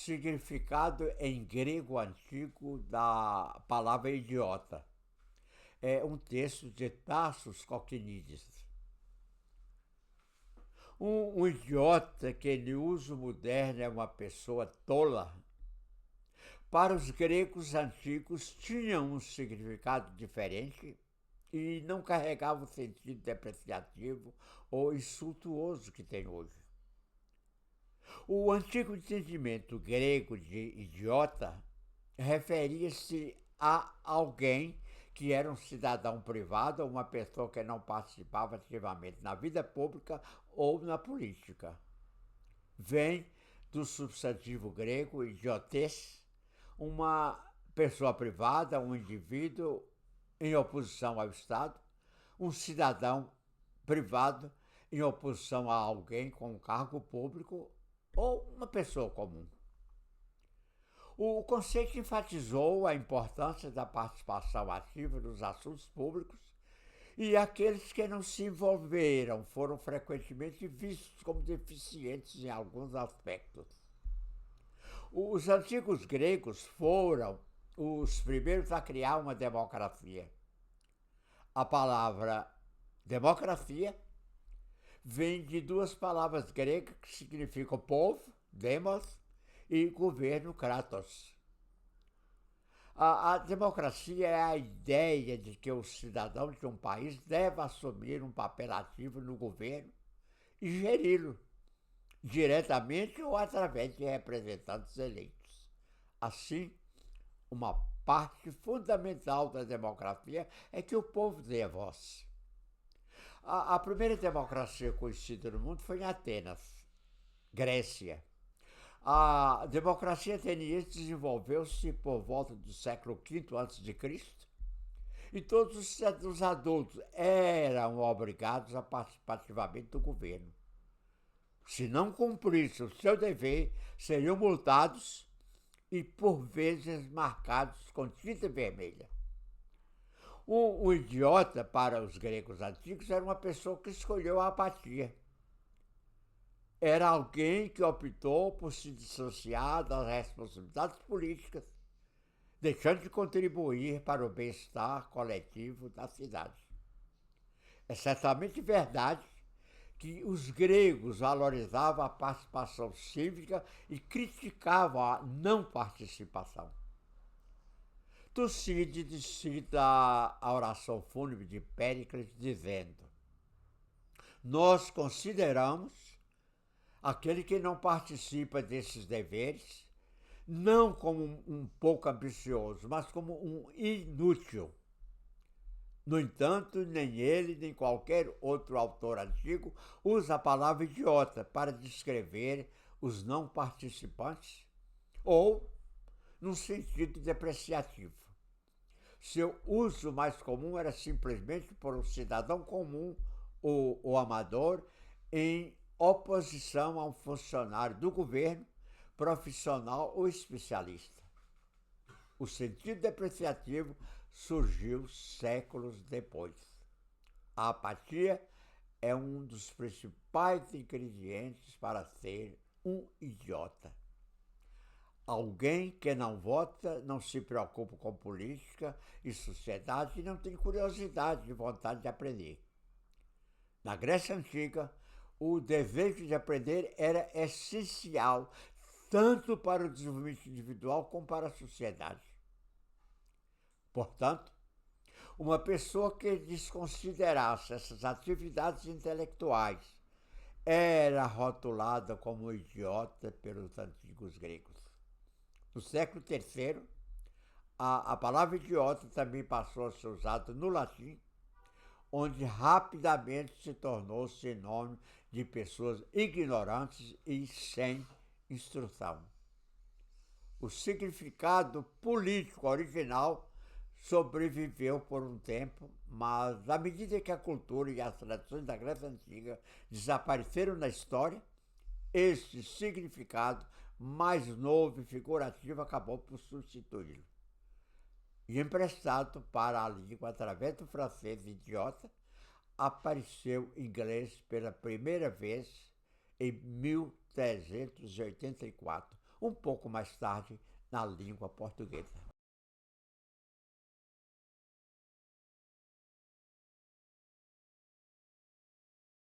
significado em grego antigo da palavra idiota. É um texto de Tassos Coquinides. Um idiota que, em uso moderno, é uma pessoa tola, para os gregos antigos tinha um significado diferente e não carregava o sentido depreciativo ou insultuoso que tem hoje. O antigo entendimento grego de idiota referia-se a alguém que era um cidadão privado ou uma pessoa que não participava ativamente na vida pública ou na política. Vem do substantivo grego idiotes, uma pessoa privada, um indivíduo em oposição ao Estado, um cidadão privado em oposição a alguém com um cargo público ou uma pessoa comum. O conceito enfatizou a importância da participação ativa nos assuntos públicos e aqueles que não se envolveram foram frequentemente vistos como deficientes em alguns aspectos. Os antigos gregos foram os primeiros a criar uma democracia. A palavra democracia vem de duas palavras gregas que significam povo, demos, e governo, kratos. A democracia é a ideia de que o cidadão de um país deve assumir um papel ativo no governo e geri-lo, diretamente ou através de representantes eleitos. Assim, uma parte fundamental da democracia é que o povo dê a voz. A primeira democracia conhecida no mundo foi em Atenas, Grécia. A democracia ateniense desenvolveu-se por volta do século V a.C. e todos os adultos eram obrigados a participar ativamente do governo. Se não cumprissem o seu dever, seriam multados e, por vezes, marcados com tinta vermelha. Um idiota, para os gregos antigos, era uma pessoa que escolheu a apatia. Era alguém que optou por se dissociar das responsabilidades políticas, deixando de contribuir para o bem-estar coletivo da cidade. É certamente verdade que os gregos valorizavam a participação cívica e criticavam a não participação. Tucídides cita a oração fúnebre de Péricles dizendo: nós consideramos aquele que não participa desses deveres não como um pouco ambicioso, mas como um inútil. No entanto, nem ele, nem qualquer outro autor antigo usa a palavra idiota para descrever os não participantes ou num sentido depreciativo. Seu uso mais comum era simplesmente por um cidadão comum ou amador em oposição a um funcionário do governo, profissional ou especialista. O sentido depreciativo surgiu séculos depois. A apatia é um dos principais ingredientes para ser um idiota. Alguém que não vota, não se preocupa com política e sociedade e não tem curiosidade e vontade de aprender. Na Grécia Antiga, o desejo de aprender era essencial tanto para o desenvolvimento individual como para a sociedade. Portanto, uma pessoa que desconsiderasse essas atividades intelectuais era rotulada como idiota pelos antigos gregos. No século III, a palavra idiota também passou a ser usada no latim, onde rapidamente se tornou sinônimo de pessoas ignorantes e sem instrução. O significado político original sobreviveu por um tempo, mas à medida que a cultura e as tradições da Grécia Antiga desapareceram na história, esse significado mais novo e figurativo acabou por substituí-lo. E emprestado para a língua através do francês idiota, apareceu em inglês pela primeira vez em 1384, um pouco mais tarde na língua portuguesa.